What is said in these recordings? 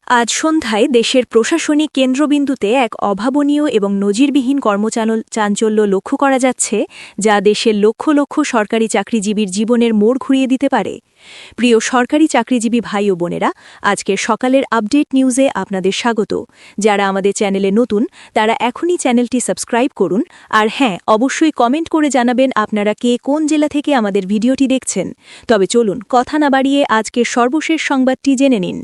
আজ সন্ধ্যায় দেশের প্রশাসনিক কেন্দ্রবিন্দুতে এক অভাবনীয় এবং নজিরবিহীন কর্মচাঞ্চল্য লক্ষ্য করা যাচ্ছে, যা দেশের লক্ষ লক্ষ সরকারি চাকরিজীবীর জীবনের মোড় ঘুরিয়ে দিতে পারে। প্রিয় সরকারি চাকরিজীবী ভাই ও বোনেরা, আজকের সকালের আপডেট নিউজে আপনাদের স্বাগত। যারা আমাদের চ্যানেলে নতুন তারা এখনই চ্যানেলটি সাবস্ক্রাইব করুন, আর হ্যাঁ, অবশ্যই কমেন্ট করে জানাবেন আপনারা কে কোন জেলা থেকে আমাদের ভিডিওটি দেখছেন। তবে চলুন কথা না বাড়িয়ে আজকের সর্বশেষ সংবাদটি জেনে নিন।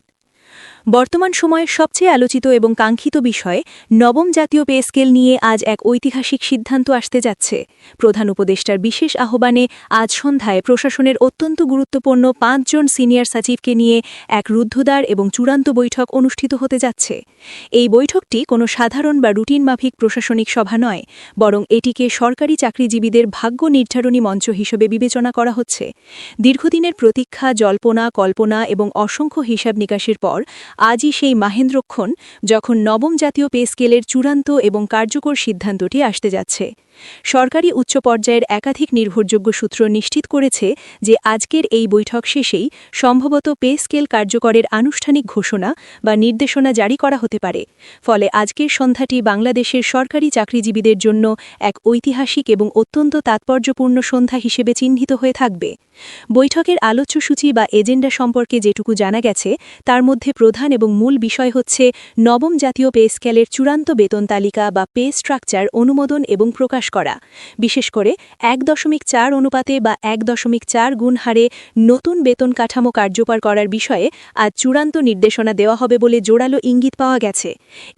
বর্তমান সময়ের সবচেয়ে আলোচিত এবং কাঙ্ক্ষিত বিষয় নবম জাতীয় পে স্কেল নিয়ে আজ এক ঐতিহাসিক সিদ্ধান্ত আসতে যাচ্ছে। প্রধান উপদেষ্টার বিশেষ আহ্বানে আজ সন্ধ্যায় প্রশাসনের অত্যন্ত গুরুত্বপূর্ণ ৫ জন সিনিয়র সচিবকে নিয়ে এক রুদ্ধদ্বার এবং চূড়ান্ত বৈঠক অনুষ্ঠিত হতে যাচ্ছে। এই বৈঠকটি কোনো সাধারণ বা রুটিন মাফিক প্রশাসনিক সভা নয়, বরং এটিকে সরকারি চাকরিজীবীদের ভাগ্য নির্ধারণী মঞ্চ হিসেবে বিবেচনা করা হচ্ছে। দীর্ঘদিনের প্রতীক্ষা, জল্পনা, কল্পনা এবং অসংখ্য হিসাব নিকাশের পর আজই সেই মাহেন্দ্রক্ষণ যখন নবম জাতীয় পে স্কেলের চূড়ান্ত এবং কার্যকর সিদ্ধান্তটি আসতে যাচ্ছে। সরকারি উচ্চ পর্যায়ের একাধিক নির্ভরযোগ্য সূত্র নিশ্চিত করেছে যে আজকের এই বৈঠক শেষেই সম্ভবত পে স্কেল কার্যকরের আনুষ্ঠানিক ঘোষণা বা নির্দেশনা জারি করা হতে পারে। ফলে আজকের সন্ধ্যাটি বাংলাদেশের সরকারি চাকরিজীবীদের জন্য এক ঐতিহাসিক এবং অত্যন্ত তাৎপর্যপূর্ণ সন্ধ্যা হিসেবে চিহ্নিত হয়ে থাকবে। বৈঠকের আলোচ্যসূচি বা এজেন্ডা সম্পর্কে যেটুকু জানা গেছে তার মধ্যে প্রধান এবং মূল বিষয় হচ্ছে নবম জাতীয় পে স্কেলের চূড়ান্ত বেতন তালিকা বা পে স্ট্রাকচার অনুমোদন এবং প্রকাশ করা। বিশেষ করে ১.৪ অনুপাতে বা ১.৪ গুণ হারে নতুন বেতন কাঠামো কার্যকর করার বিষয়ে আজ চূড়ান্ত নির্দেশনা দেওয়া হবে বলে জোরালো ইঙ্গিত পাওয়া গেছে।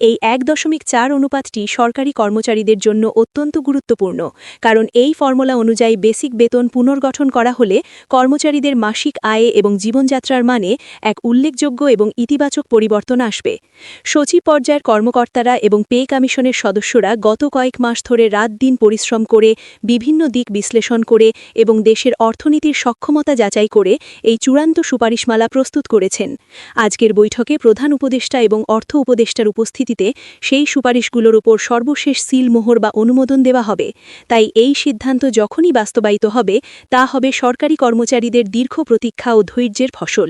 এই ১.৪ অনুপাতটি সরকারি কর্মচারীদের জন্য অত্যন্ত গুরুত্বপূর্ণ, কারণ এই ফর্মুলা অনুযায়ী বেসিক বেতন পুনর্গঠন করা হলে কর্মচারীদের মাসিক আয়ে এবং জীবনযাত্রার মানে এক উল্লেখযোগ্য এবং ইতিবাচক পরিবর্তন আসবে। সচিব পর্যায়ের কর্মকর্তারা এবং পে কমিশনের সদস্যরা গত কয়েক মাস ধরে রাত দিন পরিশ্রম করে বিভিন্ন দিক বিশ্লেষণ করে এবং দেশের অর্থনীতির সক্ষমতা যাচাই করে এই চূড়ান্ত সুপারিশমালা প্রস্তুত করেছেন। আজকের বৈঠকে প্রধান উপদেষ্টা এবং অর্থ উপদেষ্টার উপস্থিতিতে সেই সুপারিশগুলোর উপর সর্বশেষ সিল মোহর বা অনুমোদন দেওয়া হবে। তাই এই সিদ্ধান্ত যখনই বাস্তবায়িত হবে তা হবে সরকারি কর্মচারীদের দীর্ঘ প্রতীক্ষা ও ধৈর্যের ফসল।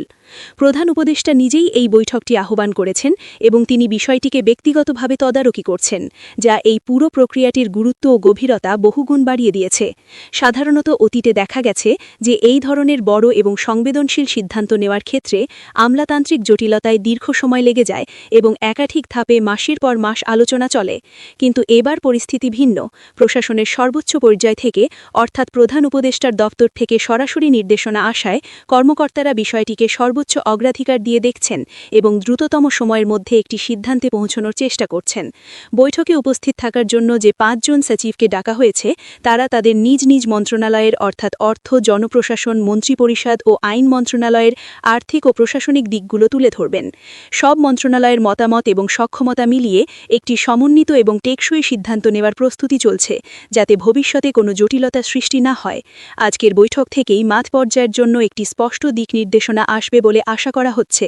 প্রধান উপদেষ্টা নিজেই এই বৈঠকটি আহ্বান করেছেন এবং তিনি বিষয়টিকে ব্যক্তিগতভাবে তদারকি করছেন, যা এই পুরো প্রক্রিয়াটির গুরুত্ব ও গভীরতা বহুগুণ বাড়িয়ে দিয়েছে। সাধারণত অতীতে দেখা গেছে যে এই ধরনের বড় এবং সংবেদনশীল সিদ্ধান্ত নেওয়ার ক্ষেত্রে আমলাতান্ত্রিক জটিলতায় দীর্ঘ সময় লেগে যায় এবং একাধিক ধাপে মাসের পর মাস আলোচনা চলে। কিন্তু এবার পরিস্থিতি ভিন্ন। প্রশাসনের সর্বোচ্চ পর্যায় থেকে, অর্থাৎ প্রধান উপদেষ্টার দপ্তর থেকে সরাসরি নির্দেশনা আসায় কর্মকর্তারা বিষয়টিকে সর্বোচ্চ অগ্রাধিকার দিয়ে দেখছেন এবং দ্রুততম সময়ের মধ্যে একটি সিদ্ধান্তে পৌঁছানোর চেষ্টা করছেন। বৈঠকে উপস্থিত থাকার জন্য যে ৫ জন সচিবকে ডাকা হয়েছে তারা তাদের নিজ নিজ মন্ত্রণালয়ের, অর্থাৎ অর্থ, জনপ্রশাসন, মন্ত্রিপরিষদ ও আইন মন্ত্রণালয়ের আর্থিক ও প্রশাসনিক দিকগুলো তুলে ধরবেন। সব মন্ত্রণালয়ের মতামত এবং সক্ষমতা মিলিয়ে একটি সমন্বিত এবং টেকসই সিদ্ধান্ত নেওয়ার প্রস্তুতি চলছে, যাতে ভবিষ্যতে কোনো জটিলতা সৃষ্টি না হয়। আজকের বৈঠক থেকেই মাঠ পর্যায়ের জন্য একটি স্পষ্ট দিক নির্দেশনা আসবে বলে আশা করা হচ্ছে।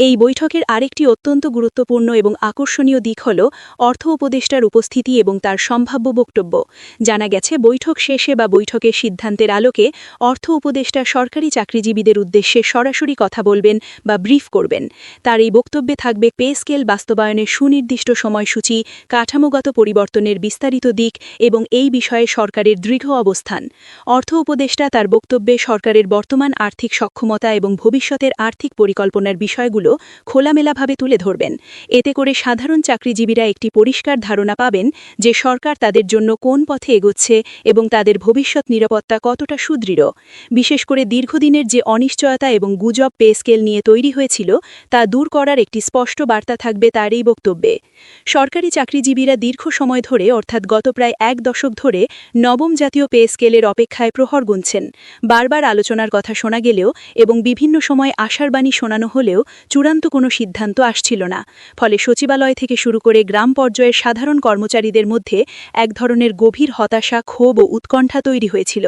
এই বৈঠকের আরেকটি অত্যন্ত গুরুত্বপূর্ণ এবং আকর্ষণীয় দিক হল অর্থ উপদেষ্টার উপস্থিতি এবং তার সম্ভাব্য বক্তব্য। জানা গেছে বৈঠক শেষে বা বৈঠকের সিদ্ধান্তের আলোকে অর্থ উপদেষ্টা সরকারি চাকরিজীবীদের উদ্দেশ্যে সরাসরি কথা বলবেন বা ব্রিফ করবেন। তার এই বক্তব্যে থাকবে পে স্কেল বাস্তবায়নের সুনির্দিষ্ট সময়সূচি, কাঠামোগত পরিবর্তনের বিস্তারিত দিক এবং এই বিষয়ে সরকারের দৃঢ় অবস্থান। অর্থ উপদেষ্টা তার বক্তব্যে সরকারের বর্তমান আর্থিক সক্ষমতা এবং ভবিষ্যতের আর্থিক পরিকল্পনার বিষয়গুলো খোলামেলাভাবে তুলে ধরবেন। এতে করে সাধারণ চাকরিজীবীরা একটি পরিষ্কার ধারণা পাবেন যে সরকার তাদের জন্য কোন পথে এগোচ্ছে এবং তাদের ভবিষ্যৎ নিরাপত্তা কতটা সুদৃঢ়। বিশেষ করে দীর্ঘদিনের যে অনিশ্চয়তা এবং গুজব পে স্কেল নিয়ে তৈরি হয়েছিল তা দূর করার একটি স্পষ্ট বার্তা থাকবে তার এই বক্তব্যে। সরকারি চাকরিজীবীরা দীর্ঘ সময় ধরে, অর্থাৎ গত প্রায় ১ দশক ধরে নবম জাতীয় পে স্কেলের অপেক্ষায় প্রহর গুনছেন। বারবার আলোচনার কথা শোনা গেলেও এবং বিভিন্ন সময় আশার বাণী শোনানো হলেও চূড়ান্ত কোনো সিদ্ধান্ত আসছিল না। ফলে সচিবালয় থেকে শুরু করে গ্রাম পর্যায়ের সাধারণ কর্মচারীদের মধ্যে এক ধরনের গভীর হতাশা, ক্ষোভ ও উৎকণ্ঠা তৈরি হয়েছিল।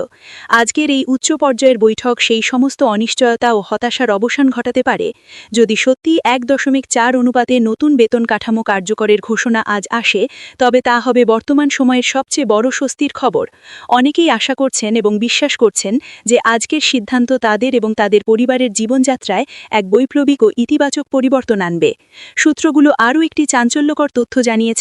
আজকের এই উচ্চ পর্যায়ের বৈঠক সেই সমস্ত অনিশ্চয়তা ও হতাশার অবসান ঘটাতে পারে। যদি সত্যি ১.৪ অনুপাতে নতুন বেতন কাঠামো কার্যকরের ঘোষণা আজ আসে, তবে তা হবে বর্তমান সময়ের সবচেয়ে বড় স্বস্তির খবর। অনেকেই আশা করছেন এবং বিশ্বাস করছেন যে আজকের সিদ্ধান্ত তাদের এবং তাদের পরিবারের জীবনযাত্রায় এক বৈপ্লবিক ও ইতিবাচক পরিবর্তন আনবে। সূত্রগুলো আরও একটি চাঞ্চল্যকর তথ্য জানিয়েছে।